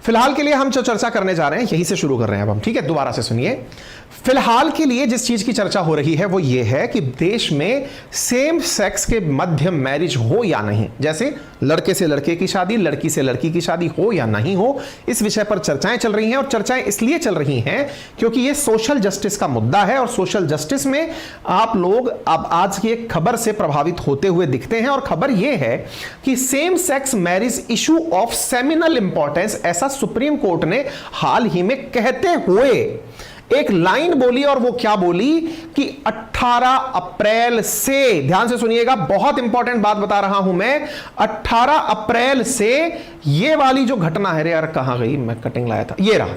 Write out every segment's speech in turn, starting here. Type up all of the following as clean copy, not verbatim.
फिलहाल के लिए हम जो चर्चा करने जा रहे हैं यहीं से शुरू कर रहे हैं अब हम, ठीक है? दोबारा से सुनिए। फिलहाल के लिए जिस चीज की चर्चा हो रही है वो ये है कि देश में सेम सेक्स के मध्य मैरिज हो या नहीं, जैसे लड़के से लड़के की शादी, लड़की से लड़की की शादी हो या नहीं हो, इस विषय पर चर्चाएं चल रही हैं। और चर्चाएं इसलिए चल रही हैं क्योंकि ये सोशल जस्टिस का मुद्दा है और सोशल जस्टिस में आप लोग अब आज की एक खबर से प्रभावित होते हुए दिखते हैं। और खबर यह है कि same sex marriage issue of seminal importance, ऐसा सुप्रीम कोर्ट ने हाल ही में कहते हुए एक लाइन बोली। और वो क्या बोली कि 18 अप्रैल से, ध्यान से सुनिएगा, बहुत इंपॉर्टेंट बात बता रहा हूं मैं, 18 अप्रैल से ये वाली जो घटना है, रे यार कहां गई, मैं कटिंग लाया था, ये रहा,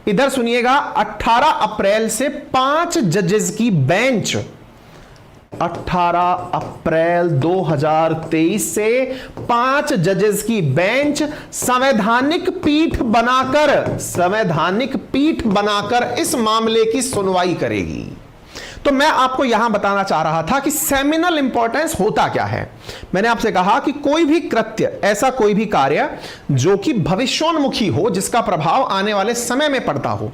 इधर सुनिएगा, 18 अप्रैल से 5 जजेस की बेंच, 18 अप्रैल 2023 से 5 जजेस की बेंच संवैधानिक पीठ बनाकर इस मामले की सुनवाई करेगी। तो मैं आपको यहां बताना चाह रहा था कि सेमिनल इंपॉर्टेंस होता क्या है। मैंने आपसे कहा कि कोई भी कृत्य, ऐसा कोई भी कार्य जो कि भविष्योन्मुखी हो, जिसका प्रभाव आने वाले समय में पड़ता हो,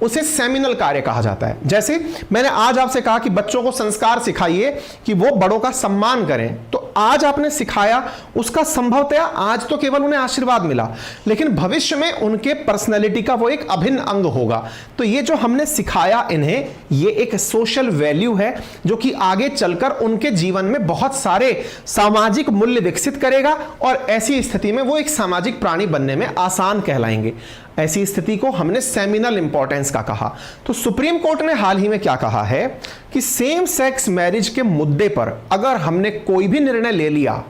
उसे सेमिनल कार्य कहा जाता है। जैसे मैंने आज आपसे कहा कि बच्चों को संस्कार सिखाइए कि वो बड़ों का सम्मान करें, तो आज आपने सिखाया, उसका संभवतया आज तो केवल उन्हें आशीर्वाद मिला, लेकिन भविष्य में उनके पर्सनैलिटी का वो एक अभिन्न अंग होगा। तो ये जो हमने सिखाया इन्हें, ये एक सोशल वैल्यू है जो कि आगे चलकर उनके जीवन में बहुत सारे सामाजिक मूल्य विकसित करेगा और ऐसी स्थिति में वो एक सामाजिक प्राणी बनने में आसान कहलाएंगे। ऐसी स्थिति को हमने सेमिनल इंपॉर्टेंस का कहा। तो सुप्रीम कोर्ट ने हाल ही में क्या कहा है कि सेम सेक्स मैरिज के मुद्दे पर अगर हमने कोई भी निर्णय ले लिया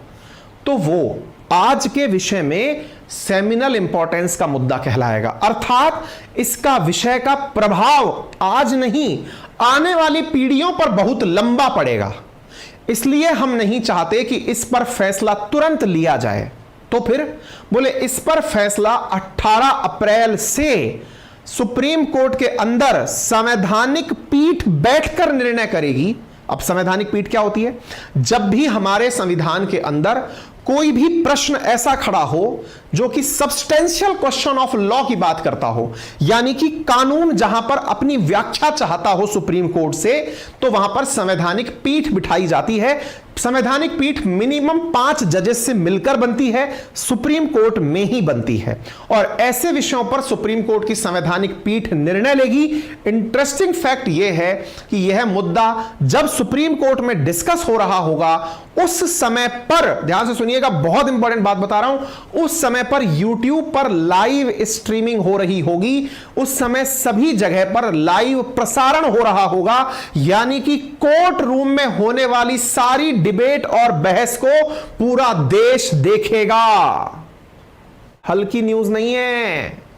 तो वो आज के विषय में सेमिनल इंपॉर्टेंस का मुद्दा कहलाएगा, अर्थात इसका विषय का प्रभाव आज नहीं, आने वाली पीढ़ियों पर बहुत लंबा पड़ेगा। इसलिए हम नहीं चाहते कि इस पर फैसला तुरंत लिया जाए। तो फिर बोले इस पर फैसला 18 अप्रैल से सुप्रीम कोर्ट के अंदर संवैधानिक पीठ बैठकर निर्णय करेगी। अब संवैधानिक पीठ क्या होती है? जब भी हमारे संविधान के अंदर कोई भी प्रश्न ऐसा खड़ा हो जो कि सब्सटेंशियल क्वेश्चन ऑफ लॉ की बात करता हो, यानी कि कानून जहां पर अपनी व्याख्या चाहता हो सुप्रीम कोर्ट से, तो वहां पर संवैधानिक पीठ बिठाई जाती है। संवैधानिक पीठ मिनिमम 5 जजेस से मिलकर बनती है, सुप्रीम कोर्ट में ही बनती है, और ऐसे विषयों पर सुप्रीम कोर्ट की संवैधानिक पीठ निर्णय लेगी। इंटरेस्टिंग फैक्ट यह है कि यह मुद्दा जब सुप्रीम कोर्ट में डिस्कस हो रहा होगा, उस समय पर, ध्यान से सुनिएगा, बहुत इंपॉर्टेंट बात बता रहा हूं, उस समय पर यूट्यूब पर लाइव स्ट्रीमिंग हो रही होगी, उस समय सभी जगह पर लाइव प्रसारण हो रहा होगा, यानी कि कोर्ट रूम में होने वाली सारी डिबेट और बहस को पूरा देश देखेगा। हल्की न्यूज नहीं है,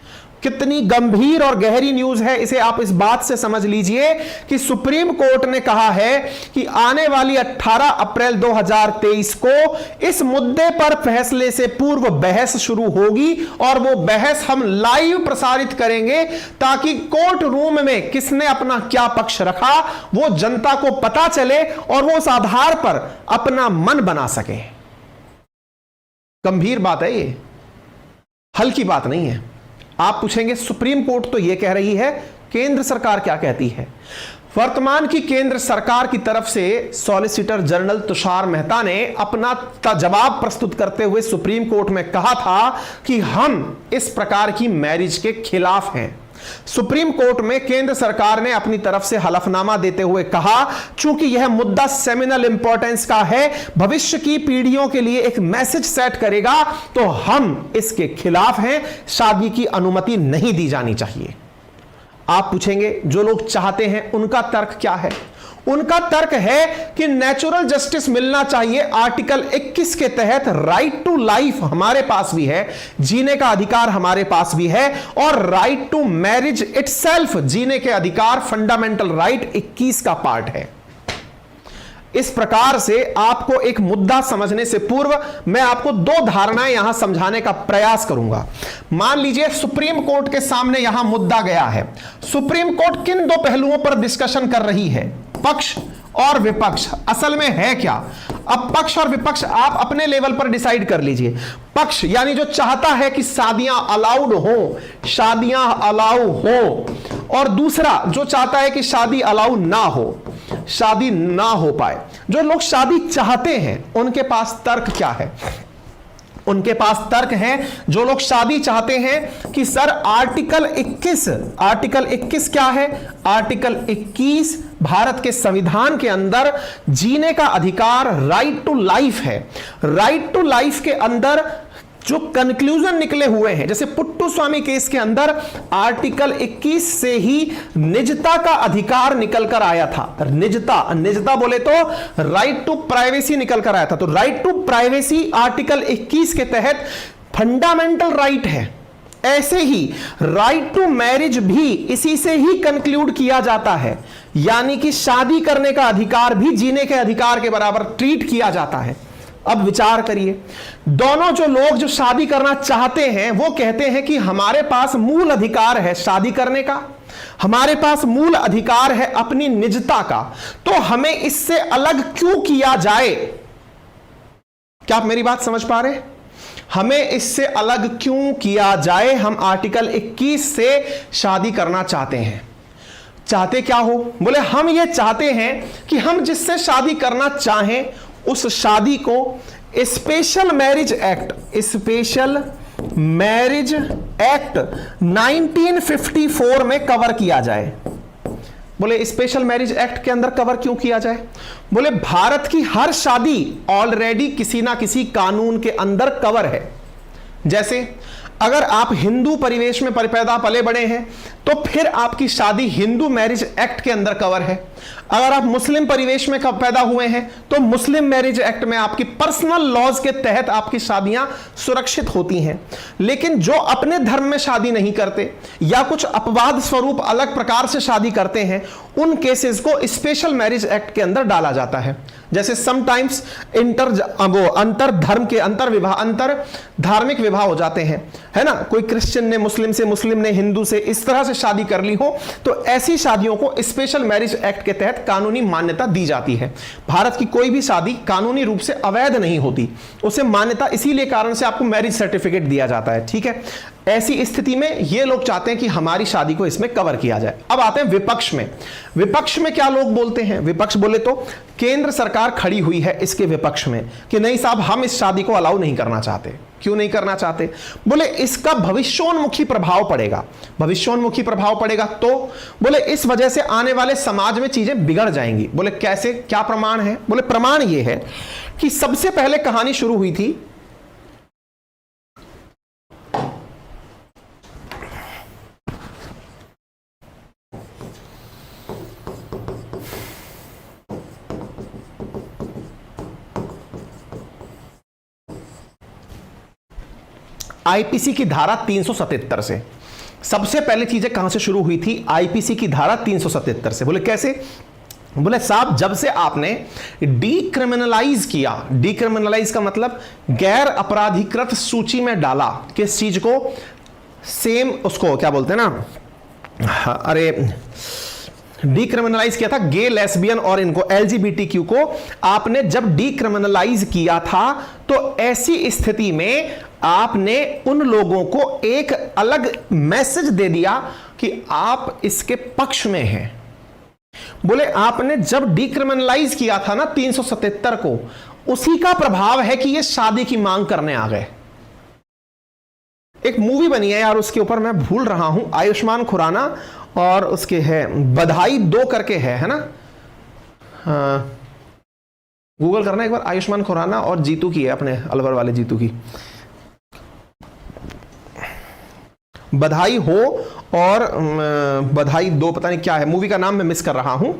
कितनी गंभीर और गहरी न्यूज है, इसे आप इस बात से समझ लीजिए कि सुप्रीम कोर्ट ने कहा है कि आने वाली 18 अप्रैल 2023 को इस मुद्दे पर फैसले से पूर्व बहस शुरू होगी, और वो बहस हम लाइव प्रसारित करेंगे ताकि कोर्ट रूम में किसने अपना क्या पक्ष रखा वो जनता को पता चले और वो उस आधार पर अपना मन बना सके। गंभीर बात है ये, हल्की बात नहीं है। आप पूछेंगे सुप्रीम कोर्ट तो यह कह रही है, केंद्र सरकार क्या कहती है? वर्तमान की केंद्र सरकार की तरफ से सॉलिसिटर जनरल तुषार मेहता ने अपना जवाब प्रस्तुत करते हुए सुप्रीम कोर्ट में कहा था कि हम इस प्रकार की मैरिज के खिलाफ हैं। सुप्रीम कोर्ट में केंद्र सरकार ने अपनी तरफ से हलफनामा देते हुए कहा, चूंकि यह मुद्दा सेमिनल इंपॉर्टेंस का है, भविष्य की पीढ़ियों के लिए एक मैसेज सेट करेगा, तो हम इसके खिलाफ हैं, शादी की अनुमति नहीं दी जानी चाहिए। आप पूछेंगे जो लोग चाहते हैं उनका तर्क क्या है? उनका तर्क है कि नेचुरल जस्टिस मिलना चाहिए। आर्टिकल 21 के तहत राइट टू लाइफ हमारे पास भी है, जीने का अधिकार हमारे पास भी है, और राइट टू मैरिज इटसेल्फ, जीने के अधिकार, फंडामेंटल राइट 21 का पार्ट है। इस प्रकार से आपको एक मुद्दा समझने से पूर्व मैं आपको 2 धारणाएं यहां समझाने का प्रयास करूंगा। मान लीजिए सुप्रीम कोर्ट के सामने यहां मुद्दा गया है। सुप्रीम कोर्ट किन 2 पहलुओं पर डिस्कशन कर रही है? पक्ष और विपक्ष। असल में है क्या? अब पक्ष और विपक्ष आप अपने लेवल पर डिसाइड कर लीजिए। पक्ष यानी जो चाहता है कि शादियां अलाउड हो, शादियां अलाउ हो, और दूसरा जो चाहता है कि शादी अलाउ ना हो, शादी ना हो पाए। जो लोग शादी चाहते हैं उनके पास तर्क क्या है? उनके पास तर्क है, जो लोग शादी चाहते हैं कि सर आर्टिकल 21 क्या है? आर्टिकल 21 भारत के संविधान के अंदर जीने का अधिकार, राइट टू लाइफ है। राइट टू लाइफ के अंदर जो कंक्लूजन निकले हुए हैं, जैसे पुट्टू स्वामी केस के अंदर आर्टिकल 21 से ही निजता का अधिकार निकल कर आया था। निजता बोले तो राइट टू प्राइवेसी निकल कर आया था। तो राइट टू प्राइवेसी आर्टिकल 21 के तहत फंडामेंटल राइट है। ऐसे ही राइट टू मैरिज भी इसी से ही कंक्लूड किया जाता है, यानी कि शादी करने का अधिकार भी जीने के अधिकार के बराबर ट्रीट किया जाता है। अब विचार करिए, दोनों जो लोग जो शादी करना चाहते हैं वो कहते हैं कि हमारे पास मूल अधिकार है शादी करने का, हमारे पास मूल अधिकार है अपनी निजता का, तो हमें इससे अलग क्यों किया जाए? क्या आप मेरी बात समझ पा रहे? हमें इससे अलग क्यों किया जाए? हम आर्टिकल 21 से शादी करना चाहते हैं। चाहते क्या हो? बोले हम ये चाहते हैं कि हम जिससे शादी करना चाहें उस शादी को स्पेशल मैरिज एक्ट 1954 में कवर किया जाए। बोले स्पेशल मैरिज एक्ट के अंदर कवर क्यों किया जाए? बोले भारत की हर शादी ऑलरेडी किसी ना किसी कानून के अंदर कवर है। जैसे अगर आप हिंदू परिवेश में पैदा पले बड़े हैं तो फिर आपकी शादी हिंदू मैरिज एक्ट के अंदर कवर है। अगर आप मुस्लिम परिवेश में पैदा हुए हैं तो मुस्लिम मैरिज एक्ट में आपकी पर्सनल लॉज के तहत आपकी शादियां सुरक्षित होती हैं। लेकिन जो अपने धर्म में शादी नहीं करते या कुछ अपवाद स्वरूप अलग प्रकार से शादी करते हैं, उन केसेस को स्पेशल मैरिज एक्ट के अंदर डाला जाता है। जैसे समटाइम्स अंतर धर्म के अंतर धार्मिक विवाह हो जाते हैं, है ना, कोई क्रिश्चियन ने मुस्लिम से, मुस्लिम ने हिंदू से, इस तरह से शादी कर ली हो, तो ऐसी शादियों को स्पेशल मैरिज एक्ट के तहत कानूनी मान्यता दी जाती है। भारत की कोई भी शादी कानूनी रूप से अवैध नहीं होती, उसे मान्यता इसीलिए कारण से आपको मैरिज सर्टिफिकेट दिया जाता है। ठीक है, ऐसी स्थिति में ये लोग चाहते हैं कि हमारी शादी को इसमें कवर किया जाए। अब आते हैं विपक्ष में। विपक्ष में क्या लोग बोलते हैं? विपक्ष बोले तो केंद्र सरकार खड़ी हुई है इसके विपक्ष में कि नहीं साहब, हम इस शादी को अलाउ नहीं करना चाहते। क्यों नहीं करना चाहते? बोले इसका भविष्योन्मुखी प्रभाव पड़ेगा। भविष्योन्मुखी प्रभाव पड़ेगा तो बोले इस वजह से आने वाले समाज में चीजें बिगड़ जाएंगी। बोले कैसे, क्या प्रमाण है? बोले प्रमाण यह है कि सबसे पहले कहानी शुरू हुई थी आईपीसी की धारा 377 से। सबसे पहले चीजें कहां से शुरू हुई थी? आईपीसी की धारा 377 से। बोले कैसे? बोले साहब, जब से आपने डीक्रिमिनलाइज किया, डीक्रिमिनलाइज का मतलब गैर अपराधीकृत सूची में डाला, किस चीज को? सेम उसको क्या बोलते हैं ना, अरे डीक्रिमिनलाइज किया था गे, लेस्बियन और इनको एलजीबीटीक्यू को आपने जब डीक्रिमिनलाइज किया था, तो ऐसी स्थिति में आपने उन लोगों को एक अलग मैसेज दे दिया कि आप इसके पक्ष में हैं। बोले आपने जब डीक्रिमिनलाइज किया था ना 377 को, उसी का प्रभाव है कि ये शादी की मांग करने आ गए। एक मूवी बनी है यार, उसके ऊपर मैं भूल रहा हूं, आयुष्मान खुराना और उसके है बधाई 2 करके है ना, गूगल करना एक बार, आयुष्मान खुराना और जीतू की है, अपने अलवर वाले जीतू की, बधाई हो और बधाई 2 पता नहीं क्या है, मूवी का नाम मैं मिस कर रहा हूं।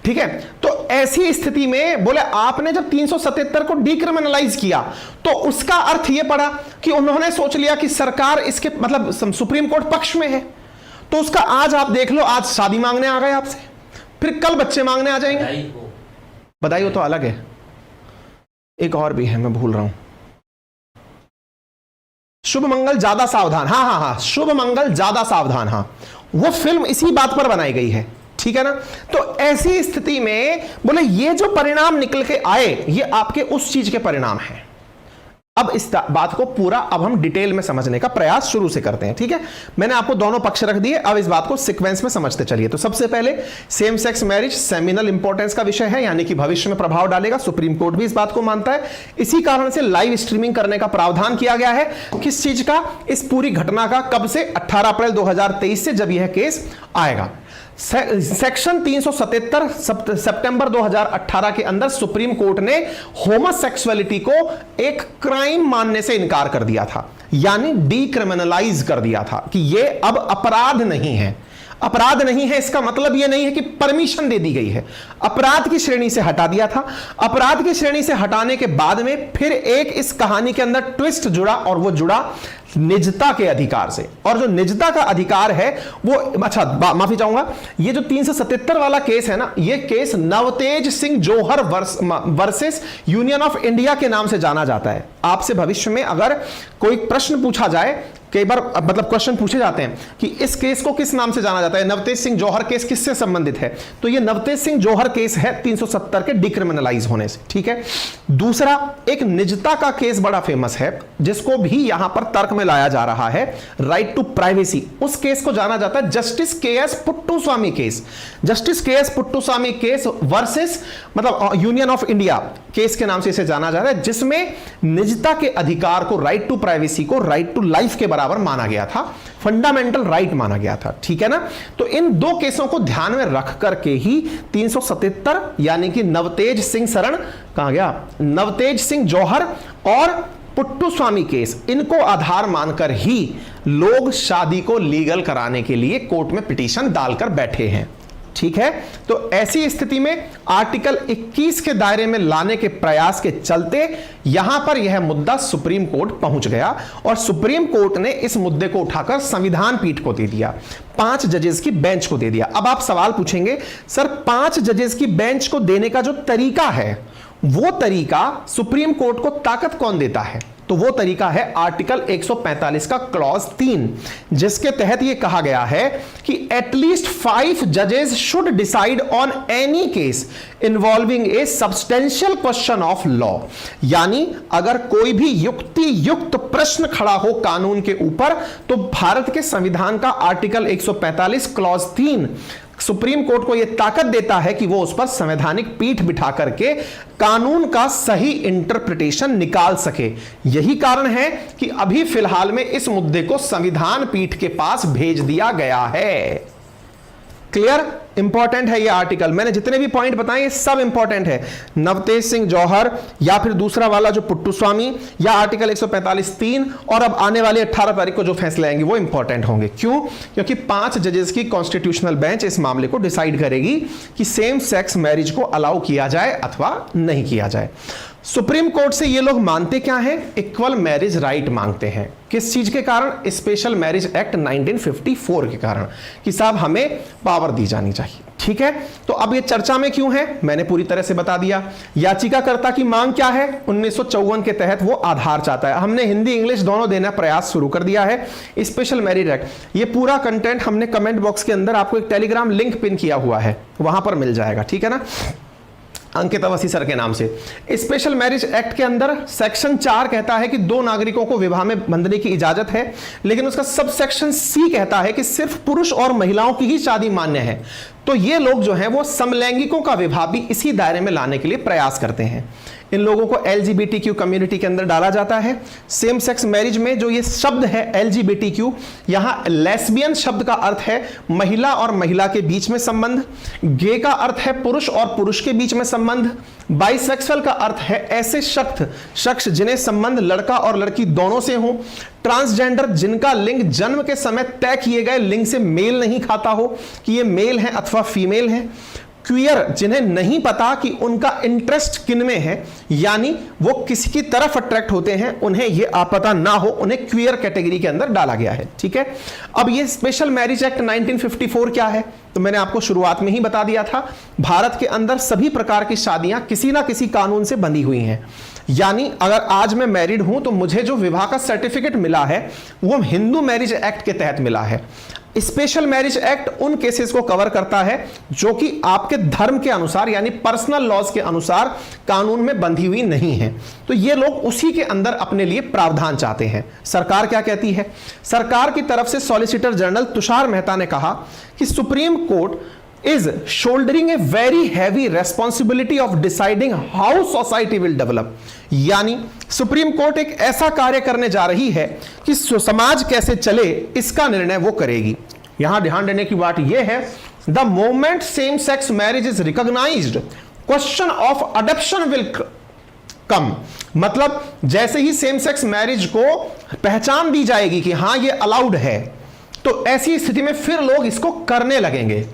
ठीक है, तो ऐसी स्थिति में बोले आपने जब 377 को डीक्रिमिनलाइज किया तो उसका अर्थ यह पड़ा कि उन्होंने सोच लिया कि सरकार इसके मतलब सुप्रीम कोर्ट पक्ष में है, तो उसका आज आप देख लो, आज शादी मांगने आ गए आपसे, फिर कल बच्चे मांगने आ जाएंगे। बधाई हो तो अलग है, एक और भी है मैं भूल रहा हूं, शुभ मंगल ज्यादा सावधान, हाँ, शुभ मंगल ज्यादा सावधान, हाँ, वो फिल्म इसी बात पर बनाई गई है। ठीक है ना। तो ऐसी स्थिति में बोले ये जो परिणाम निकल के आए ये आपके उस चीज के परिणाम हैं। अब इस बात को पूरा अब हम डिटेल में समझने का प्रयास शुरू से करते हैं, ठीक है। मैंने आपको दोनों पक्ष रख दिए, अब इस बात को सीक्वेंस में समझते चलिए। तो सबसे पहले same sex marriage seminal importance का विषय है, यानी कि भविष्य में प्रभाव डालेगा। सुप्रीम कोर्ट भी इस बात को मानता है। इसी कारण से लाइव स्ट्रीमिंग करने का प्रावधान किया गया है। किस चीज का? इस पूरी घटना का। कब से? 18 अप्रैल 2023 से, जब यह केस आएगा। सेक्शन 377 सितंबर 2018 के अंदर सुप्रीम कोर्ट ने होमोसेक्सुअलिटी को एक क्राइम मानने से इनकार कर दिया था, यानी डीक्रिमिनलाइज कर दिया था कि यह अब अपराध नहीं है। अपराध नहीं है इसका मतलब यह नहीं है कि परमिशन दे दी गई है, अपराध की श्रेणी से हटा दिया था। अपराध की श्रेणी से हटाने के बाद में फिर एक इस कहानी के अंदर ट्विस्ट जुड़ा, और वो जुड़ा निजता के अधिकार से। और जो निजता का अधिकार है वो, अच्छा माफी चाहूंगा, ये जो 377 वाला केस है ना, ये case Navtej Singh Johar versus union of India के नाम से जाना जाता है। आपसे भविष्य में अगर कोई प्रश्न पूछा जाए, कई बार मतलब क्वेश्चन पूछे जाते हैं कि इस केस को किस नाम से जाना जाता है, नवतेज सिंह जौहर केस किससे संबंधित है, तो ये नवतेज सिंह जौहर केस है 370 के डिक्रिमिनलाइज होने से, ठीक है। दूसरा एक निजता का केस बड़ा फेमस है, जिसको भी यहां पर तर्क में लाया जा रहा है, राइट टू प्राइवेसी। उस केस को जाना जाता है justice KS. Puttaswamy case. Justice KS. Puttaswamy case versus मतलब यूनियन ऑफ इंडिया केस के नाम से इसे जाना जा रहा है, जिसमें निजता के अधिकार को, राइट टू प्राइवेसी को राइट टू लाइफ के बराबर माना गया था, फंडामेंटल राइट माना गया था, ठीक है ना। तो इन दो केसों को ध्यान में रख करके ही 377 यानी कि नवतेज सिंह शरण कहां गया, नवतेज सिंह जौहर और पुट्टुस्वामी केस, इनको आधार मानकर ही लोग शादी को लीगल कराने के लिए कोर्ट में पिटीशन डालकर बैठे हैं, ठीक है। तो ऐसी स्थिति में आर्टिकल 21 के दायरे में लाने के प्रयास के चलते यहां पर यह मुद्दा सुप्रीम कोर्ट पहुंच गया, और सुप्रीम कोर्ट ने इस मुद्दे को उठाकर संविधान पीठ को दे दिया, 5 जजेस की बेंच को दे दिया। अब आप सवाल पूछेंगे, सर 5 जजेस की बेंच को देने का जो तरीका है, वो तरीका सुप्रीम कोर्ट को ताकत कौन देता है? तो वो तरीका है आर्टिकल 145 का क्लॉज 3, जिसके तहत यह कहा गया है कि एटलीस्ट 5 जजेस should decide on any case involving A substantial question of law. यानी अगर कोई भी युक्ति युक्त प्रश्न खड़ा हो कानून के ऊपर, तो भारत के संविधान का आर्टिकल 145 क्लॉज 3 सुप्रीम कोर्ट को यह ताकत देता है कि वो उस पर संवैधानिक पीठ बिठा करके कानून का सही इंटरप्रिटेशन निकाल सके। यही कारण है कि अभी फिलहाल में इस मुद्दे को संविधान पीठ के पास भेज दिया गया है। क्लियर? इंपॉर्टेंट है ये आर्टिकल, मैंने जितने भी पॉइंट बताए ये सब इंपॉर्टेंट है। नवतेज सिंह जौहर या फिर दूसरा वाला जो पुट्टुस्वामी, या आर्टिकल 145(3), और अब आने वाली 18 तारीख को जो फैसले आएंगे वो इंपॉर्टेंट होंगे। क्यों? क्योंकि 5 जजेस की कॉन्स्टिट्यूशनल बेंच इस मामले को डिसाइड करेगी कि सेम सेक्स मैरिज को अलाउ किया जाए अथवा नहीं किया जाए। सुप्रीम कोर्ट से ये लोग मानते क्या हैं? इक्वल मैरिज राइट मांगते हैं। किस चीज के कारण? स्पेशल मैरिज एक्ट 1954 के कारण, कि साहब हमें पावर दी जानी चाहिए, ठीक है। तो अब ये चर्चा में क्यों है, मैंने पूरी तरह से बता दिया। याचिकाकर्ता की मांग क्या है? 1954 के तहत वो आधार चाहता है। हमने हिंदी इंग्लिश दोनों देना प्रयास शुरू कर दिया है। स्पेशल मैरिज एक्ट, ये पूरा कंटेंट हमने कमेंट बॉक्स के अंदर आपको एक टेलीग्राम लिंक पिन किया हुआ है, वहां पर मिल जाएगा, ठीक है ना, अंकित अवस्थी सर के नाम से। स्पेशल मैरिज एक्ट के अंदर सेक्शन 4 कहता है कि 2 नागरिकों को विवाह में बंधने की इजाजत है, लेकिन उसका सब सेक्शन C कहता है कि सिर्फ पुरुष और महिलाओं की ही शादी मान्य है। तो ये लोग जो हैं वो समलैंगिकों का विवाह भी इसी दायरे में लाने के लिए प्रयास करते हैं। इन लोगों को LGBTQ कम्युनिटी के अंदर डाला जाता है। सेम सेक्स मैरिज में जो ये शब्द है LGBTQ, यहां लेस्बियन शब्द का अर्थ है महिला और महिला के बीच में संबंध, गे का अर्थ है पुरुष और पुरुष के बीच में संबंध, बाइसेक्सुअल का अर्थ है ऐसे शख्स जिन्हें संबंध लड़का और लड़की दोनों से हो, ट्रांसजेंडर जिनका लिंग जन्म के समय तय किए गए लिंग से मेल नहीं खाता हो कि ये मेल है अथवा फीमेल है, क्वियर जिन्हें नहीं पता कि उनका इंटरेस्ट किन में है, यानी वो किसी की तरफ अट्रैक्ट होते हैं, उन्हें ये पता ना हो, उन्हें क्वियर कैटेगरी के अंदर डाला गया है, ठीक है। अब ये स्पेशल मैरिज एक्ट 1954 क्या है? तो मैंने आपको शुरुआत में ही बता दिया था, भारत के अंदर सभी प्रकार की शादियां किसी ना किसी कानून से बंधी हुई हैं। यानी अगर आज मैं मैरिड हूं तो मुझे जो विवाह का सर्टिफिकेट मिला है वो हिंदू मैरिज एक्ट के तहत मिला है। स्पेशल मैरिज एक्ट उन केसेस को कवर करता है जो कि आपके धर्म के अनुसार यानी पर्सनल लॉज के अनुसार कानून में बंधी हुई नहीं है। तो ये लोग उसी के अंदर अपने लिए प्रावधान चाहते हैं। सरकार क्या कहती है? सरकार की तरफ से सॉलिसिटर जनरल तुषार मेहता ने कहा कि supreme court is shouldering a very heavy responsibility of deciding how society will develop। यानी सुप्रीम कोर्ट एक ऐसा कार्य करने जा रही है कि समाज कैसे चले इसका निर्णय वो करेगी। यहां ध्यान देने की बात यह है, the moment same sex marriage is recognised question of adoption will come. मतलब जैसे ही सेम सेक्स मैरिज को पहचान दी जाएगी कि हां ये अलाउड है, तो ऐसी स्थिति में फिर लोग इसको करने लगेंगे।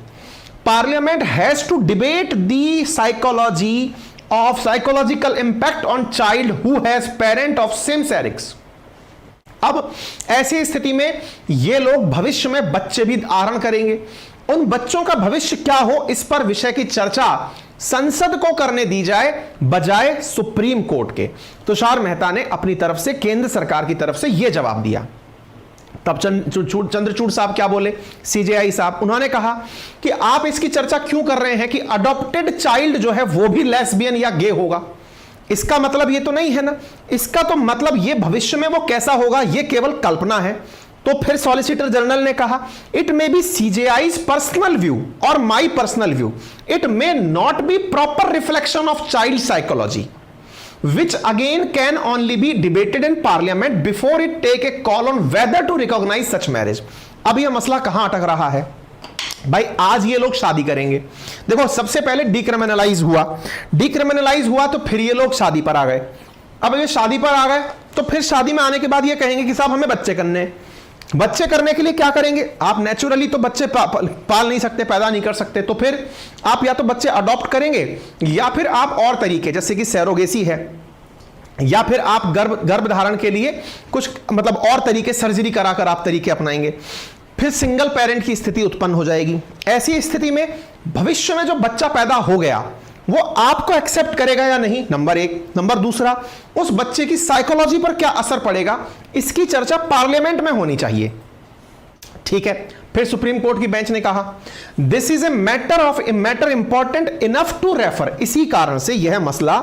Parliament has to debate the psychological impact on child who has parent of same sex। अब ऐसी स्थिति में ये लोग भविष्य में बच्चे भी आहरण करेंगे। उन बच्चों का भविष्य क्या हो इस पर विषय की चर्चा संसद को करने दी जाए बजाय सुप्रीम कोर्ट के। तुषार मेहता ने अपनी तरफ से केंद्र सरकार की तरफ से यह जवाब दिया। तब चंद्रचूड़ साहब क्या बोले, सीजेआई साहब, उन्होंने कहा कि आप इसकी चर्चा क्यों कर रहे हैं कि अडॉप्टेड चाइल्ड जो है वो भी लेस्बियन या गे होगा। इसका मतलब ये तो नहीं है ना, इसका तो मतलब ये भविष्य में वो कैसा होगा ये केवल कल्पना है। तो फिर सॉलिसिटर जनरल ने कहा it may be CJI's personal view और my personal view, it may not be proper reflection of child psychology which again can only be debated in parliament before it take a call on whether to recognize such marriage। अब यह मसला कहां अटक रहा है भाई? आज ये लोग शादी करेंगे। देखो सबसे पहले डिक्रिमिनलाइज हुआ तो फिर ये लोग शादी पर आ गए। अब ये शादी पर आ गए तो फिर शादी में आने के बाद ये कहेंगे कि साहब हमें बच्चे करने हैं। बच्चे करने के लिए क्या करेंगे? आप नेचुरली तो बच्चे पाल नहीं सकते, पैदा नहीं कर सकते, तो फिर आप या तो बच्चे अडॉप्ट करेंगे या फिर आप और तरीके जैसे कि सैरोगेसी है या फिर आप गर्भ धारण के लिए कुछ मतलब और तरीके सर्जरी कराकर आप तरीके अपनाएंगे। फिर सिंगल पेरेंट की स्थिति उत्पन्न हो जाएगी। ऐसी स्थिति में भविष्य में जो बच्चा पैदा हो गया वो आपको एक्सेप्ट करेगा या नहीं, नंबर एक। नंबर दूसरा, उस बच्चे की साइकोलॉजी पर क्या असर पड़ेगा इसकी चर्चा पार्लियामेंट में होनी चाहिए। ठीक है, फिर सुप्रीम कोर्ट की बेंच ने कहा this is a matter important enough to refer. इसी कारण से यह मसला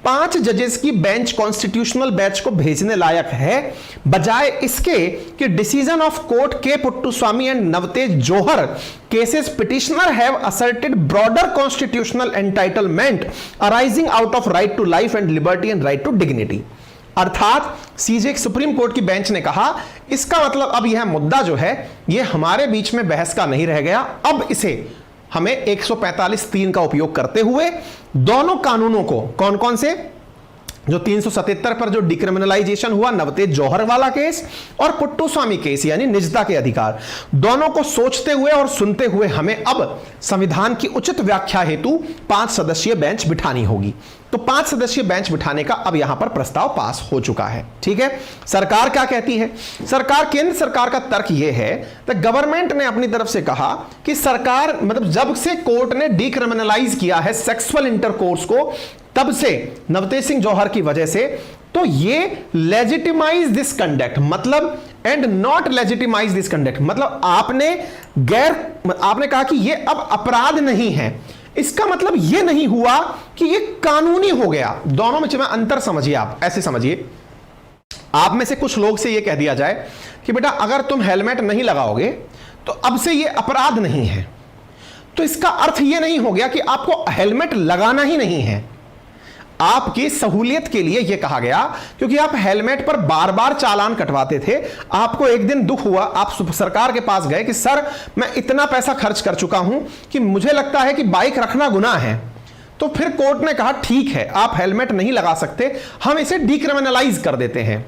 5 जजेस की बेंच कॉन्स्टिट्यूशनल बेंच को भेजने लायक है बजाय इसके कि डिसीजन ऑफ कोर्ट के Puttaswamy and Navtej Johar cases petitioner have asserted broader constitutional entitlement arising out of right to life and liberty and right to dignity. अर्थात सीजे सुप्रीम कोर्ट की बेंच ने कहा इसका मतलब अब यह मुद्दा जो है ये हमारे बीच में बहस का नहीं रह गया। अब इसे हमें 145(3) का उपयोग करते हुए दोनों कानूनों को, कौन कौन से, जो 377 पर जो डिक्रिमिनलाइजेशन हुआ नवतेज जौहर वाला केस और पुट्टुस्वामी केस यानी निजता के अधिकार, दोनों को सोचते हुए और सुनते हुए हमें अब संविधान की उचित व्याख्या हेतु 5 सदस्यीय बेंच बिठानी होगी। तो 5 सदस्यीय बेंच बिठाने का अब यहां पर प्रस्ताव पास हो चुका है। ठीक है, सरकार क्या कहती है? केंद्र सरकार का तर्क यह है कि गवर्नमेंट ने अपनी तरफ से कहा कि सरकार मतलब जब से कोर्ट ने डिक्रिमिनलाइज किया है सेक्सुअल इंटरकोर्स को तब से नवतेज सिंह जौहर की वजह से, तो ये लेजिटिमाइज दिस कंडक्ट मतलब and not legitimise this conduct मतलब आपने कहा कि ये अब अपराध नहीं है। इसका मतलब ये नहीं हुआ कि ये कानूनी हो गया। दोनों में अंतर समझिए, आप ऐसे समझिए, आप में से कुछ लोग से ये कह दिया जाए कि बेटा अगर तुम हेलमेट नहीं लगाओगे तो अब से ये अपराध नहीं है, तो इसका अर्थ ये नहीं हो गया कि आपको हेलमेट लगाना ही नहीं है। आपकी सहूलियत के लिए यह कहा गया क्योंकि आप हेलमेट पर बार बार चालान कटवाते थे। आपको एक दिन दुख हुआ, आप सरकार के पास गए कि सर मैं इतना पैसा खर्च कर चुका हूं कि मुझे लगता है कि बाइक रखना गुनाह है। तो फिर कोर्ट ने कहा ठीक है आप हेलमेट नहीं लगा सकते, हम इसे डिक्रिमिनलाइज कर देते हैं।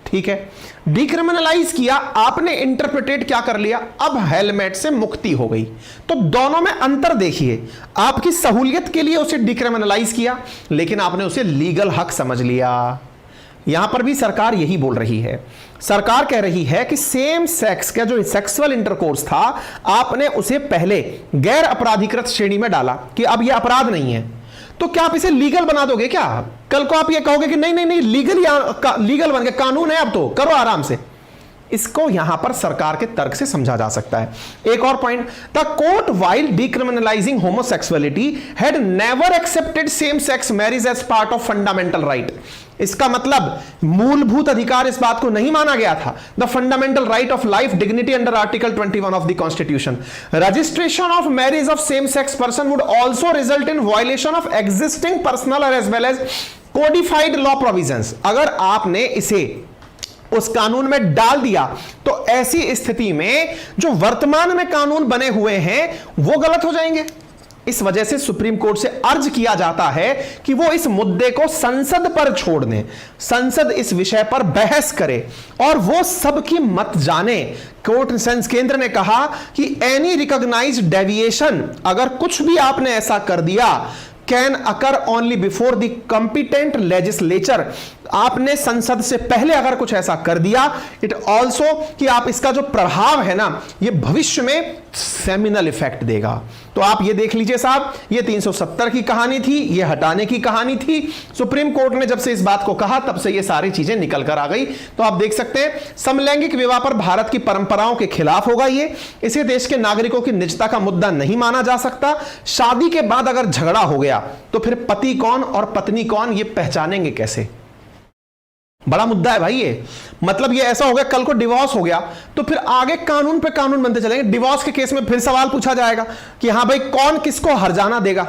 ठीक है, डिक्रिमिनलाइज किया, आपने इंटरप्रिटेट क्या कर लिया, अब हेलमेट से मुक्ति हो गई। तो दोनों में अंतर देखिए, आपकी सहूलियत के लिए उसे डिक्रिमिनलाइज किया लेकिन आपने उसे लीगल हक समझ लिया। यहां पर भी सरकार यही बोल रही है। सरकार कह रही है कि सेम सेक्स का जो सेक्सुअल इंटरकोर्स था आपने उसे पहले गैर अपराधीकृत श्रेणी में डाला कि अब यह अपराध नहीं है, तो क्या आप इसे लीगल बना दोगे क्या? कल को आप ये कहोगे कि नहीं नहीं नहीं लीगल बन गया, कानून है अब तो करो आराम से। इसको यहां पर सरकार के तर्क से समझा जा सकता है। एक और point, the court while decriminalising homosexuality had never accepted same sex marriage as part of fundamental right. इसका मतलब मूलभूत अधिकार इस बात को नहीं माना गया था। The fundamental right of life dignity under article 21 of the constitution. Registration of marriage of same sex person would also result in violation of existing personal और as well as codified law provisions. अगर आपने इसे उस कानून में डाल दिया तो ऐसी स्थिति में जो वर्तमान में कानून बने हुए हैं वो गलत हो जाएंगे। इस वजह से सुप्रीम कोर्ट से अर्ज किया जाता है कि वो इस मुद्दे को संसद पर छोड़ दें, संसद इस विषय पर बहस करे और वो सबकी मत जाने। कोर्ट सेंस केंद्र ने कहा कि एनी रिकॉग्नाइज्ड डेविएशन, अगर कुछ भी आपने ऐसा कर दिया, can occur only before the competent legislature. आपने संसद से पहले अगर कुछ ऐसा कर दिया, इट ऑल्सो कि आप इसका जो प्रभाव है ना, ये भविष्य में सेमिनल इफेक्ट देगा। तो आप ये देख लीजिए साहब, ये 370 की कहानी थी, ये हटाने की कहानी थी। सुप्रीम कोर्ट ने जब से इस बात को कहा तब से ये सारी चीजें निकल कर आ गई। तो आप देख सकते हैं समलैंगिक विवाह पर भारत की परंपराओं के खिलाफ होगा ये। इसे देश के नागरिकों की निजता का मुद्दा नहीं माना जा सकता। शादी के बाद अगर झगड़ा हो गया तो फिर पति कौन और पत्नी कौन ये पहचानेंगे कैसे? बड़ा मुद्दा है भाई ये। मतलब ये ऐसा हो गया, कल को डिवोर्स हो गया तो फिर आगे कानून पे कानून बनते चलेंगे। डिवोर्स के केस में फिर सवाल पूछा जाएगा कि हां भाई कौन किसको हर्जाना देगा।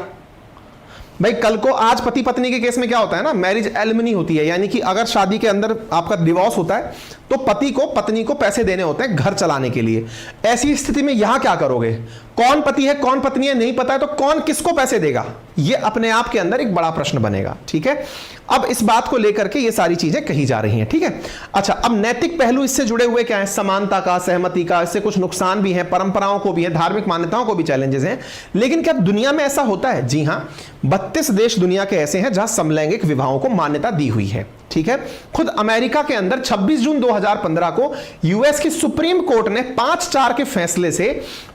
भाई कल को आज पति पत्नी के केस में क्या होता है ना, मैरिज एलिमनी होती है, यानी कि अगर शादी के अंदर आपका डिवोर्स होता है तो पति को पत्नी को पैसे देने होते हैं घर चलाने के लिए। ऐसी स्थिति में यहां क्या करोगे? कौन पति है कौन पत्नी है नहीं पता है तो कौन किसको पैसे देगा? ये अपने आप के अंदर एक बड़ा प्रश्न बनेगा। ठीक है, अब इस बात को लेकर के ये सारी चीजें कही जा रही हैं। ठीक है, अच्छा अब नैतिक पहलू इससे जुड़े हुए क्या है? समानता का, सहमति का, इससे कुछ नुकसान भी है, परंपराओं को भी है, धार्मिक मान्यताओं को भी चैलेंजेस हैं। लेकिन क्या दुनिया में ऐसा होता है? जी हां, 32 देश दुनिया के ऐसे हैं जहां समलैंगिक विवाहों को मान्यता दी हुई है। ठीक है, खुद अमेरिका के अंदर 26 जून 2015 को यूएस की सुप्रीम कोर्ट ने 5-4 के फैसले से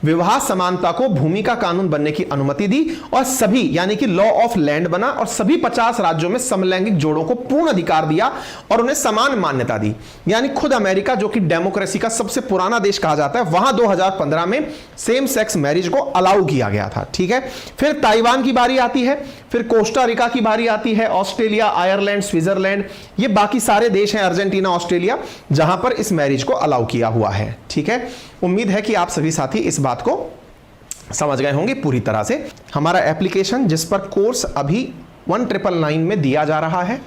विवाह समानता को भूमि का कानून बनने की अनुमति दी और सभी यानी कि लॉ ऑफ लैंड बना और सभी 50 राज्यों में समलैंगिक जोड़ों को पूर्ण अधिकार दिया और उन्हें समान मान्यता दी। यानी खुद अमेरिका जो कि डेमोक्रेसी का सबसे पुराना देश कहा जाता है, वहां 2015 में सेम सेक्स मैरिज को अलाउ किया गया था। ठीक है, फिर ताइवान की बारी आती है, फिर कोस्टा रिका की बारी आती है, ऑस्ट्रेलिया, आयरलैंड, स्विट्जरलैंड, ये बाकी सारे देश हैं, अर्जेंटीना, ऑस्ट्रेलिया, जहां पर इस मैरिज को अलाउ किया हुआ है। ठीक है, उम्मीद है कि आप सभी साथी इस बात को समझ गए होंगे पूरी तरह से। हमारा एप्लीकेशन जिस पर कोर्स अभी 1999 में दिया जा रहा है,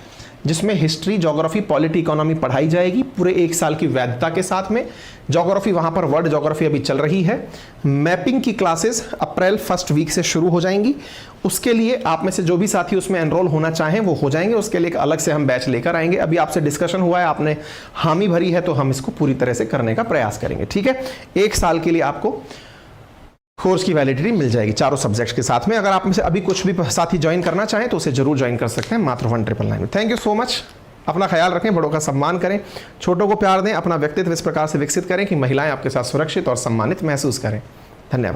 जिसमें हिस्ट्री, ज्योग्राफी, पॉलिटी, इकोनॉमी पढ़ाई जाएगी पूरे 1 साल की वैधता के साथ में। ज्योग्राफी वहां पर वर्ल्ड ज्योग्राफी अभी चल रही है। मैपिंग की क्लासेस अप्रैल 1st वीक से शुरू हो जाएंगी। उसके लिए आप में से जो भी साथी उसमें एनरोल होना चाहें वो हो जाएंगे। उसके लिए एक अलग से हम बैच लेकर आएंगे। अभी आपसे डिस्कशन हुआ है, आपने हामी भरी है, तो हम इसको पूरी तरह से करने का प्रयास करेंगे। ठीक है, 1 साल के लिए आपको कोर्स की वैलिडिटी मिल जाएगी चारों सब्जेक्ट्स के साथ में। अगर आप में से अभी कुछ भी साथी ज्वाइन करना चाहें तो उसे जरूर ज्वाइन कर सकते हैं मात्र 1999 में। Thank you so much. अपना ख्याल रखें, बड़ों का सम्मान करें, छोटों को प्यार दें, अपना व्यक्तित्व इस प्रकार से विकसित करें कि महिलाएं आपके साथ सुरक्षित और सम्मानित महसूस करें। धन्यवाद।